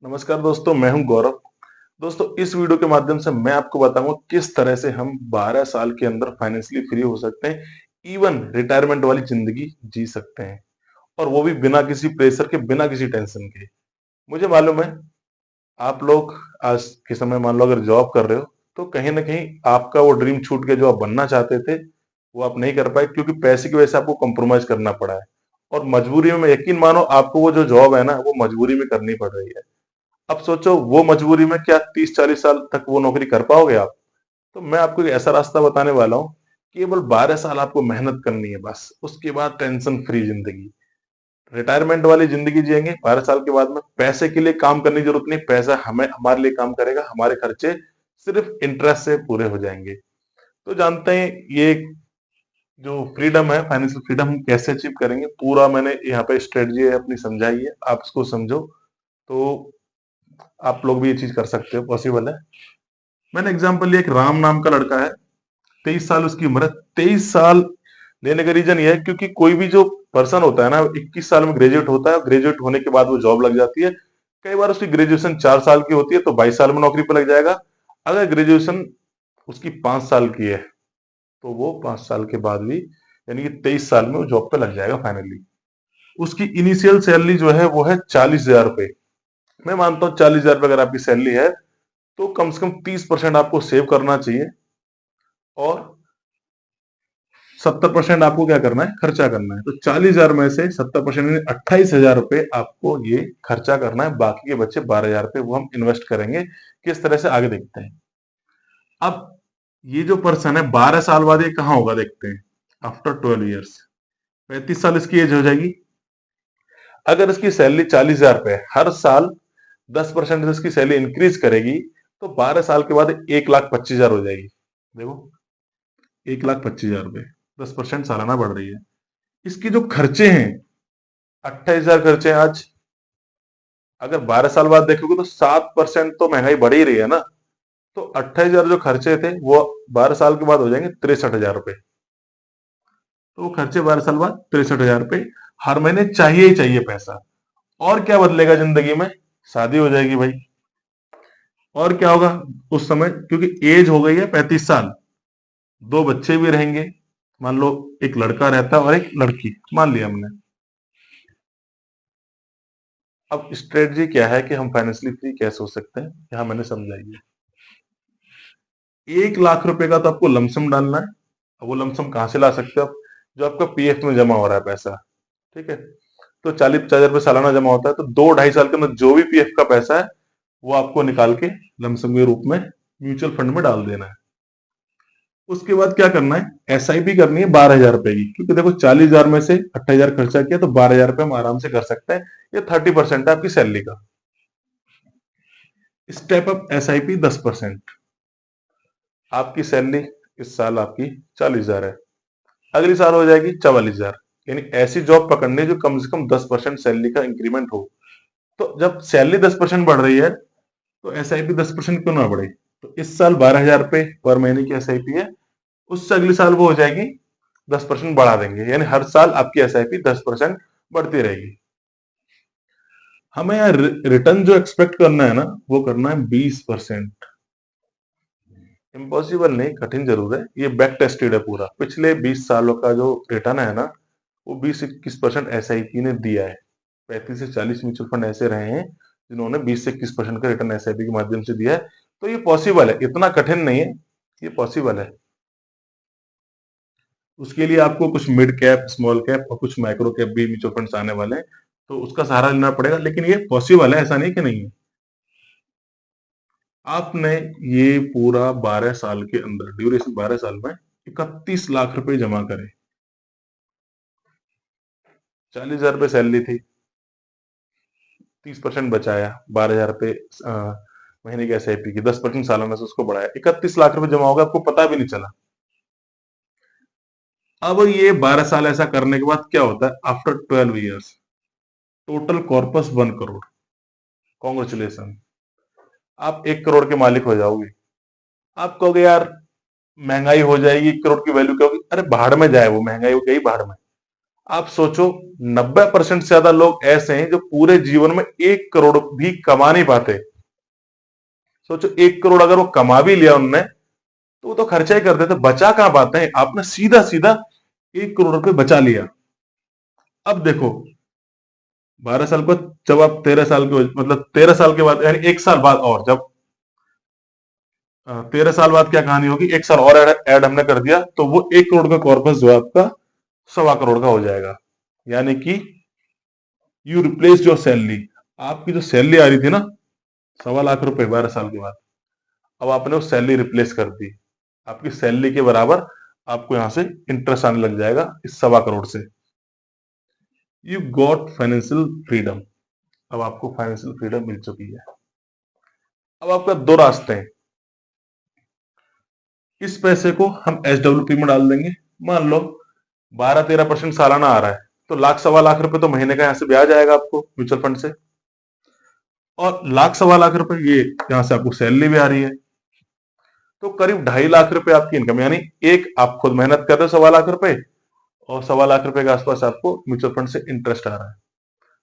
नमस्कार दोस्तों, मैं हूं गौरव। दोस्तों, इस वीडियो के माध्यम से मैं आपको बताऊंगा किस तरह से हम 12 साल के अंदर फाइनेंशियली फ्री हो सकते हैं, इवन रिटायरमेंट वाली जिंदगी जी सकते हैं, और वो भी बिना किसी प्रेशर के, बिना किसी टेंशन के। मुझे मालूम है, आप लोग आज के समय मान लो अगर जॉब कर रहे हो, तो कहीं ना कहीं आपका वो ड्रीम छूट गया जो आप बनना चाहते थे, वो आप नहीं कर पाए क्योंकि पैसे की वजह से आपको कॉम्प्रोमाइज करना पड़ा है। और मजबूरी में, यकीन मानो, आपको वो जो जॉब है ना, वो मजबूरी में करनी पड़ रही है। अब सोचो, वो मजबूरी में क्या 30-40 साल तक वो नौकरी कर पाओगे आप? तो मैं आपको एक ऐसा रास्ता बताने वाला हूँ। केवल 12 साल आपको मेहनत करनी है बस, उसके बाद टेंशन फ्री जिंदगी, रिटायरमेंट वाली जिंदगी जिएंगे। 12 साल के बाद में पैसे के लिए काम करने की जरूरत नहीं, पैसा हमें हमारे लिए काम करेगा, हमारे खर्चे सिर्फ इंटरेस्ट से पूरे हो जाएंगे। तो जानते हैं ये जो फ्रीडम है, फाइनेंशियल फ्रीडम, हम कैसे अचीव करेंगे, पूरा मैंने यहाँ पे स्ट्रेटजी है अपनी समझाई है, आप इसको समझो तो आप लोग भी ये चीज कर सकते हो, पॉसिबल है। मैंने एग्जांपल लिया, एक राम नाम का लड़का है, 23 साल उसकी उम्र है। 23 साल लेने का रीजन ये है क्योंकि कोई भी जो पर्सन होता है ना, 21 साल में ग्रेजुएट होता है, ग्रेजुएट होने के बाद वो जॉब लग जाती है। कई बार उसकी ग्रेजुएशन 4 साल की होती है तो 22 साल में नौकरी पर लग जाएगा। अगर ग्रेजुएशन उसकी 5 साल की है तो वो 5 साल के बाद भी, यानी कि 23 साल में वो जॉब पे लग जाएगा फाइनली। उसकी इनिशियल सैलरी जो है वो है 40,000 रुपए। मैं मानता हूँ 40,000 रुपए अगर आपकी सैलरी है तो कम से कम 30% आपको सेव करना चाहिए, और 70% आपको क्या करना है, खर्चा करना है। तो 40,000 में से 70% 28,000 रुपए आपको ये खर्चा करना है, बाकी के बच्चे 12,000 रुपए वो हम इन्वेस्ट करेंगे। किस तरह से, आगे देखते हैं। अब ये जो पर्सन है, 12 साल बाद ये कहाँ होगा देखते हैं। आफ्टर 12 ईयर्स, 35 साल इसकी एज हो जाएगी। अगर इसकी सैलरी 40,000 रुपए है, हर साल 10% से इसकी सैलरी इंक्रीज करेगी, तो 12 साल के बाद 1,25,000 हो जाएगी। देखो, 1,25,000 रुपए, 10% सालाना बढ़ रही है। इसके जो खर्चे हैं, 28,000 खर्चे हैं आज। अगर 12 साल बाद देखोगे तो 7% तो महंगाई बढ़ ही रही है ना। तो 28,000 जो खर्चे थे वो 12 साल के बाद हो जाएंगे 63,000 रुपए। तो वो खर्चे 12 साल बाद 63,000 रुपए हर महीने चाहिए ही चाहिए पैसा। और क्या बदलेगा जिंदगी में? शादी हो जाएगी भाई। और क्या होगा उस समय, क्योंकि एज हो गई है 35 साल, दो बच्चे भी रहेंगे। मान लो एक लड़का रहता है और एक लड़की, मान लिया हमने। अब स्ट्रेटजी क्या है कि हम फाइनेंशियली फ्री कैसे हो सकते हैं, यहां मैंने समझाई है। 1,00,000 रुपए का तो आपको लमसम डालना है। अब वो लमसम कहां से ला सकते हो आप? जो आपका पीएफ में जमा हो रहा है पैसा, ठीक है। तो 40-50 रुपए सालाना जमा होता है, तो 2-2.5 साल के अंदर जो भी पीएफ का पैसा है वो आपको निकाल के लमसम के रूप में म्यूचुअल फंड में डाल देना है। उसके बाद क्या करना है, एसआईपी करनी है 12,000 रुपए की, क्योंकि देखो 40,000 में से 28,000 खर्चा किया तो 12,000 रुपए हम आराम से कर सकते हैं। ये 30% है आपकी सैलरी का। Step up SIP 10%। आपकी सैलरी इस साल आपकी 40,000 है, अगली साल हो जाएगी 44,000। यानी ऐसी जॉब पकड़नी है जो कम से कम 10% सैलरी का इंक्रीमेंट हो। तो जब सैलरी 10% बढ़ रही है तो एसआईपी 10% क्यों ना बढ़े? तो इस साल 12,000 रुपए पर महीने की एसआईपी है, उससे अगले साल वो हो जाएगी 10% बढ़ा देंगे, यानी हर साल आपकी एसआईपी 10% बढ़ती रहेगी। हमें यहाँ रिटर्न जो एक्सपेक्ट करना है ना, वो करना है 20%। इम्पॉसिबल नहीं, कठिन जरूर है, ये बैक टेस्टेड है पूरा। पिछले 20 सालों का जो रिटर्न है ना, वो 20-21% एसआईपी ने दिया है। 35 से 40 म्यूचुअल फंड ऐसे रहे हैं जिन्होंने 20 से 21% का रिटर्न एसआईपी के माध्यम से दिया है। तो ये पॉसिबल है, इतना कठिन नहीं है, ये पॉसिबल है। उसके लिए आपको कुछ मिड कैप, स्मॉल कैप और कुछ माइक्रो कैप भी म्यूचुअल फंड्स आने वाले हैं, तो उसका सहारा लेना पड़ेगा, लेकिन ये पॉसिबल है, ऐसा नहीं कि नहीं है। आपने ये पूरा 12 साल के अंदर, ड्यूरेशन 12 साल में 31 लाख रुपए जमा करे। 40,000 रुपए सैलरी थी, 30% बचाया, 12,000 रुपए महीने की एसआईपी की, 10% सालाना से उसको बढ़ाया, 31 लाख रुपए जमा होगा, आपको पता भी नहीं चला। अब ये 12 साल ऐसा करने के बाद क्या होता है, after 12 years total corpus 1 crore. Congratulation, आप 1 करोड़ के मालिक हो जाओगे। आप कहोगे यार महंगाई हो जाएगी, 1 करोड़ की वैल्यू क्या होगी? अरे भाड़ में जाए, वो महंगाई हो गई भाड़ में। आप सोचो, 90% से ज्यादा लोग ऐसे हैं जो पूरे जीवन में 1 करोड़ भी कमा नहीं पाते। सोचो, 1 करोड़ अगर वो कमा भी लिया उनने, तो वो तो खर्चा ही कर देते, बचा कहां पाते हैं। आपने सीधा सीधा 1 करोड़ रुपए बचा लिया। अब देखो, 12 साल को, जब आप 13 साल के मतलब 13 साल के बाद, यानी 1 साल बाद, और जब 13 साल बाद क्या कहानी होगी, 1 साल और ऐड हमने कर दिया, तो वो 1 करोड़ का कॉर्पस जो है आपका 1.25 करोड़ का हो जाएगा। यानी कि यू रिप्लेस योर सैलरी। आपकी जो सैलरी आ रही थी ना, 1.25 लाख रुपए 12 साल के बाद, अब आपने वो सैलरी रिप्लेस कर दी। आपकी सैलरी के बराबर आपको यहां से इंटरेस्ट आने लग जाएगा इस 1.25 करोड़ से। You got financial freedom. अब आपको फाइनेंशियल फ्रीडम मिल चुकी है। अब आपका दो रास्ते हैं। इस पैसे को हम एसडब्ल्यूपी में डाल देंगे। मान लो 12-13% सालाना आ रहा है, तो 1.25 लाख रुपए तो महीने का यहां से ब्याज आएगा आपको म्यूचुअल फंड से, और 1.25 लाख रुपए ये यहां से आपको सैलरी भी आ रही है, तो करीब 2.5 लाख रुपए आपकी इनकम। यानी एक आप खुद मेहनत कर रहे हो 1.25 लाख रुपए, और 1.25 लाख रुपए के आसपास आपको म्यूचुअल फंड से इंटरेस्ट आ रहा है।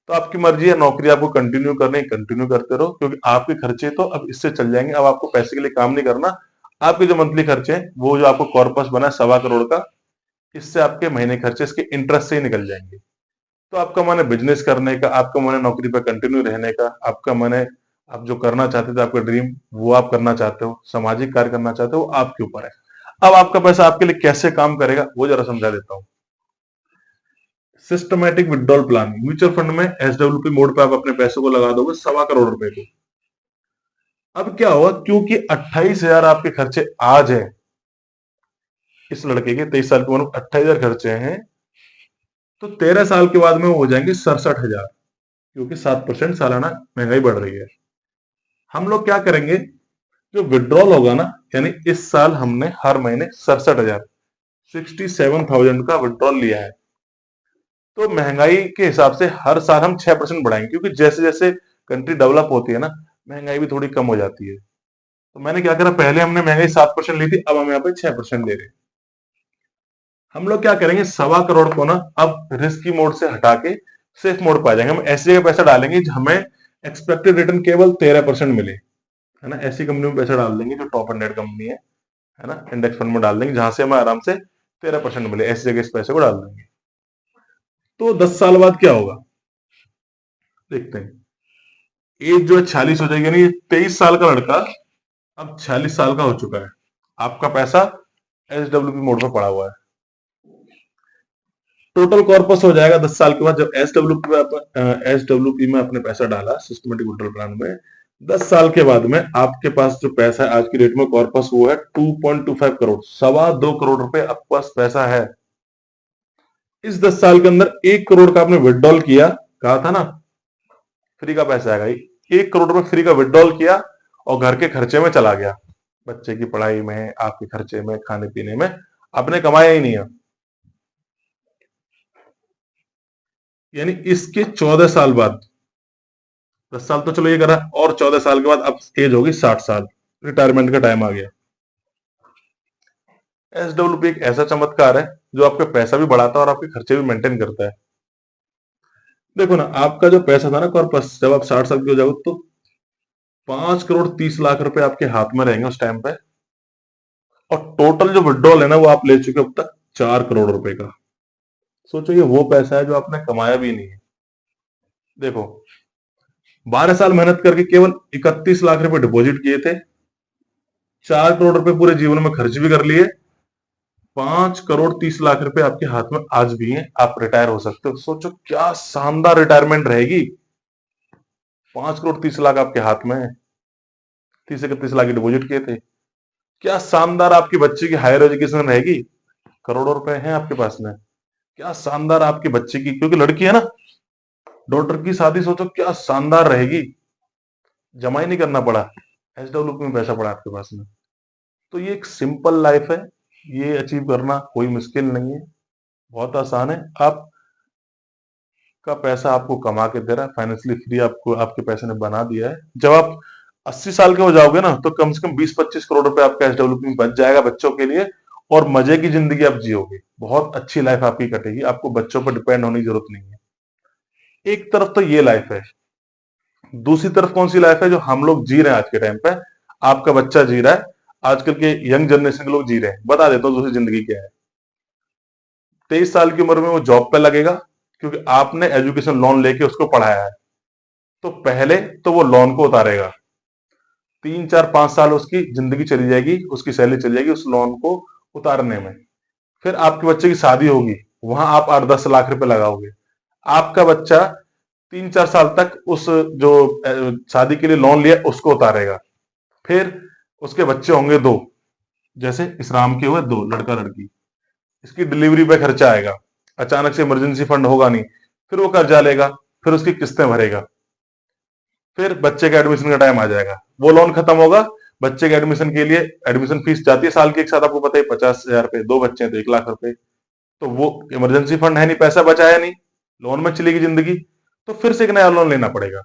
तो आपकी मर्जी है, नौकरी आपको कंटिन्यू करनी, कंटिन्यू करते रहो, क्योंकि आपके खर्चे तो अब इससे चल जाएंगे। अब आपको पैसे के लिए काम नहीं करना। आपके जो मंथली खर्चे हैं, वो जो आपको कॉर्पस बना है 1.25 करोड़ का, इससे आपके महीने खर्चे इसके इंटरेस्ट से ही निकल जाएंगे। तो आपका मन है बिजनेस करने का, आपका मन है नौकरी पर कंटिन्यू रहने का, आपका मन है आप जो करना चाहते थे, आपका ड्रीम, वो आप करना चाहते हो, सामाजिक कार्य करना चाहते हो, वो आपके ऊपर है। अब आपका पैसा आपके लिए कैसे काम करेगा, वो जरा समझा देता हूं। Systematic withdrawal plan, mutual fund में एसडब्ल्यूपी मोड पे आप अपने पैसों को लगा दोगे 1.25 करोड़ रुपए को। अब क्या होगा, क्योंकि 28,000 आपके खर्चे आज है, इस लड़के के 23 साल की उम्र, 28,000 खर्चे हैं, तो 13 साल के बाद में वो हो जाएंगे 67,000, क्योंकि 7% सालाना महंगाई बढ़ रही है। हम लोग क्या करेंगे, जो विड्रॉल होगा ना, यानी इस साल हमने हर महीने 67,000, 67,000 का विड्रॉल लिया है, तो महंगाई के हिसाब से हर साल हम 6% बढ़ाएंगे, क्योंकि जैसे जैसे कंट्री डेवलप होती है ना, महंगाई भी थोड़ी कम हो जाती है। तो मैंने क्या करा, पहले हमने महंगाई 7% ली थी, अब हम यहाँ पे 6% ले रहे हैं। हम लोग क्या करेंगे, 1.25 करोड़ को ना अब रिस्की मोड से हटा के सेफ मोड पे आ जाएंगे। हम ऐसी जगह पैसा डालेंगे हमें एक्सपेक्टेड रिटर्न केवल 13% मिले, है ना। ऐसी कंपनी में पैसा डाल देंगे जो टॉप 100 कंपनी है ना, इंडेक्स फंड में डाल देंगे जहां से हमें आराम से 13% मिले। ऐसी जगह इस पैसे को डाल देंगे। तो 10 साल बाद क्या होगा, देखते हैं। एज जो है 46 हो जाएगी, यानी 23 साल का लड़का अब 46 साल का हो चुका है। आपका पैसा एसडब्ल्यूपी मोड पर पड़ा हुआ है। टोटल कॉर्पस हो जाएगा 10 साल के बाद, जब एसडब्ल्यूपी में आपने पैसा डाला सिस्टमेटिक विड्रॉल प्लान में, 10 साल के बाद में आपके पास जो पैसा है आज की डेट में कॉर्पस, वो है 2.25 करोड़, 2.25 करोड़ रुपए आपके पास पैसा है। इस 10 साल के अंदर 1 करोड़ का आपने विड्रॉल किया, कहा था ना फ्री का पैसा आएगा, 1 करोड़ रुपए फ्री का विड्रॉल किया और घर के खर्चे में चला गया, बच्चे की पढ़ाई में, आपके खर्चे में, खाने पीने में, आपने कमाया ही नहीं है। यानी इसके 14 साल बाद, 10 साल तो चलो ये करा, और 14 साल के बाद अब एज होगी 60 साल, रिटायरमेंट का टाइम आ गया। एसडब्ल्यूपी एक ऐसा चमत्कार है जो आपका पैसा भी बढ़ाता है और आपके खर्चे भी मेंटेन करता है। देखो ना, आपका जो पैसा था ना कॉर्पस, जब आप 60 साल के हो जाओगे तो 5,30,00,000 रुपए आपके हाथ में रहेंगे उस टाइम पे, और टोटल जो विड्रॉल है ना, वो आप ले चुके अब तक 4 करोड़ रुपए का। सोचो, ये वो पैसा है जो आपने कमाया भी नहीं है। देखो, 12 साल मेहनत करके केवल 31 लाख रुपए डिपॉजिट किए थे, 4 करोड़ रुपए पूरे जीवन में खर्च भी कर लिए, 5,30,00,000 रुपए आपके हाथ में आज भी हैं, आप रिटायर हो सकते हो। सोचो क्या शानदार रिटायरमेंट रहेगी। 5,30,00,000 आपके हाथ में है, 30-31 लाख डिपॉजिट किए थे। क्या शानदार आपकी बच्चे की हायर एजुकेशन रहेगी, करोड़ों रुपए हैं आपके पास में। क्या शानदार आपकी बच्चे की, क्योंकि लड़की है ना, डॉटर की शादी सोचो क्या शानदार रहेगी, जमा ही नहीं करना पड़ा, एसडब्ल्यूपी में पैसा पड़ा आपके पास में। तो ये एक सिंपल लाइफ है, ये अचीव करना कोई मुश्किल नहीं है, बहुत आसान है। आप का पैसा आपको कमा के दे रहा है, फाइनेंशियली फ्री आपको आपके पैसे ने बना दिया है। जब आप 80 साल के हो जाओगे ना, तो कम से कम 20-25 करोड़ रुपए आपका एसडब्ल्यूपी में बच जाएगा बच्चों के लिए, और मजे की जिंदगी आप जियोगे, बहुत अच्छी लाइफ आपकी कटेगी, आपको बच्चों पर डिपेंड होने की जरूरत नहीं है। एक तरफ तो ये लाइफ है, दूसरी तरफ कौन सी लाइफ है जो हम लोग जी रहे हैं आज के टाइम पे, आपका बच्चा जी रहा है, आजकल के यंग जनरेशन के लोग जी रहे हैं। बता देता हूँ दूसरी जिंदगी क्या है। 23 साल की उम्र में वो जॉब पे लगेगा, क्योंकि आपने एजुकेशन लोन लेके उसको पढ़ाया है। तो पहले तो वो लोन को उतारेगा, 3 4 5 साल उसकी जिंदगी चली जाएगी, उसकी सैलरी चली जाएगी उस लोन को उतारने में। फिर आपके बच्चे की शादी होगी, वहां आप 8 10 लाख रुपए लगाओगे। आपका बच्चा 3 4 साल तक उस जो शादी के लिए लोन लिया उसको उतारेगा। फिर उसके बच्चे होंगे दो, जैसे इस राम के हुए दो, लड़का लड़की। इसकी डिलीवरी पे खर्चा आएगा, अचानक से इमरजेंसी फंड होगा नहीं, फिर वो कर्जा लेगा, फिर उसकी किस्तें भरेगा। फिर बच्चे के एडमिशन का टाइम आ जाएगा, वो लोन खत्म होगा, बच्चे के एडमिशन के लिए एडमिशन फीस जाती है साल की एक साथ, आपको पता है 50,000 रुपए, 2 बच्चे हैं तो 1 लाख रुपए। तो वो इमरजेंसी फंड है नहीं, पैसा बचाया नहीं, लोन में चलेगी जिंदगी। तो फिर से एक नया लोन लेना पड़ेगा।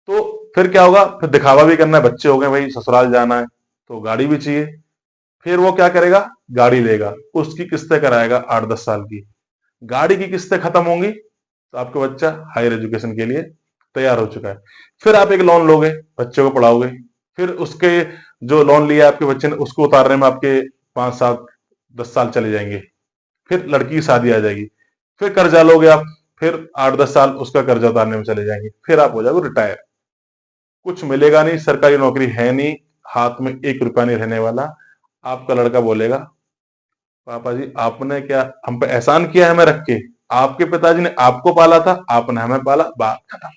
तो फिर क्या होगा, फिर दिखावा भी करना है, बच्चे हो गए भाई, ससुराल जाना है तो गाड़ी भी चाहिए। फिर वो क्या करेगा, गाड़ी लेगा, उसकी किस्तें कराएगा 8 10 साल की। गाड़ी की किस्तें खत्म होंगी तो आपका बच्चा हायर एजुकेशन के लिए तैयार हो चुका है। फिर आप एक लोन लोगे, बच्चे को पढ़ाओगे। फिर उसके जो लोन लिया आपके बच्चे ने, उसको उतारने में आपके 5 7 10 साल चले जाएंगे। फिर लड़की की शादी आ जाएगी, फिर कर्जा लोगे आप, फिर 8 10 साल उसका कर्जा उतारने में चले जाएंगे। फिर आप हो जाओगे रिटायर, कुछ मिलेगा नहीं, सरकारी नौकरी है नहीं, हाथ में 1 रुपया नहीं रहने वाला। आपका लड़का बोलेगा, पापा जी आपने क्या हम पे एहसान किया है हमें रख के, आपके पिताजी ने आपको पाला था, आपने हमें पाला, बात खत्म।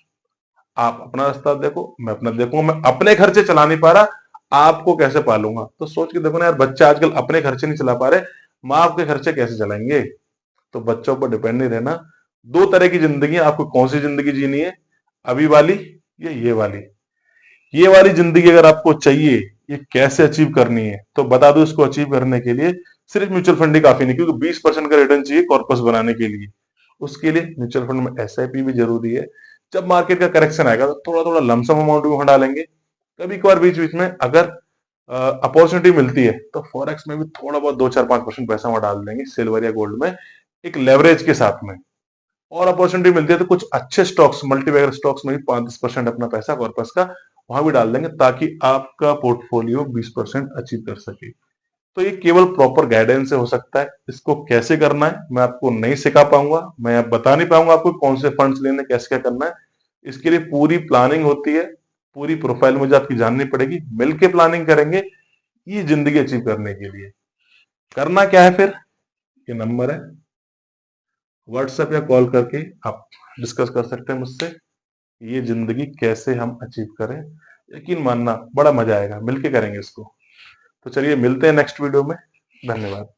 आप अपना रास्ता देखो, मैं अपना देखूंगा, मैं अपने खर्चे चला नहीं पा रहा, आपको कैसे पालूंगा। तो सोच के देखो ना यार, बच्चे आजकल अपने खर्चे नहीं चला पा रहे, माँ बाप के खर्चे कैसे चलाएंगे। तो बच्चों पर डिपेंड नहीं रहना। दो तरह की जिंदगी है, आपको कौन सी जिंदगी जीनी है, अभी वाली या ये वाली। ये वाली जिंदगी अगर आपको चाहिए, ये कैसे अचीव करनी है, तो बता दो। इसको अचीव करने के लिए सिर्फ म्यूचुअल फंड ही काफी नहीं, क्योंकि 20% का रिटर्न चाहिए कॉर्पस बनाने के लिए। उसके लिए म्यूचुअल फंड में एसआईपी भी जरूरी है। जब मार्केट का करेक्शन आएगा तो थोड़ा थोड़ा लमसम अमाउंट भी वहां डालेंगे। कभी कभार बीच बीच में अगर अपॉर्चुनिटी मिलती है तो फॉरेक्स में भी थोड़ा बहुत 2 4 5% पैसा वहां डाल देंगे, सिल्वर या गोल्ड में, एक लेवरेज के साथ में। और अपॉर्चुनिटी मिलती है तो कुछ अच्छे स्टॉक्स, मल्टीबैगर स्टॉक्स में भी 5 10% अपना पैसा कॉर्पस का वहां भी डाल देंगे, ताकि आपका पोर्टफोलियो 20% अचीव कर सके। तो ये केवल प्रॉपर गाइडेंस से हो सकता है। इसको कैसे करना है मैं आपको नहीं सिखा पाऊंगा, मैं अब बता नहीं पाऊंगा आपको कौन से फंड्स लेने, कैसे क्या करना है। इसके लिए पूरी प्लानिंग होती है, पूरी प्रोफाइल मुझे आपकी जाननी पड़ेगी, मिलके प्लानिंग करेंगे ये जिंदगी अचीव करने के लिए। करना क्या है फिर, ये नंबर है, व्हाट्सएप या कॉल करके आप डिस्कस कर सकते हैं मुझसे, ये जिंदगी कैसे हम अचीव करें। यकीन मानना बड़ा मजा आएगा, मिलके करेंगे इसको। तो चलिए मिलते हैं नेक्स्ट वीडियो में। धन्यवाद।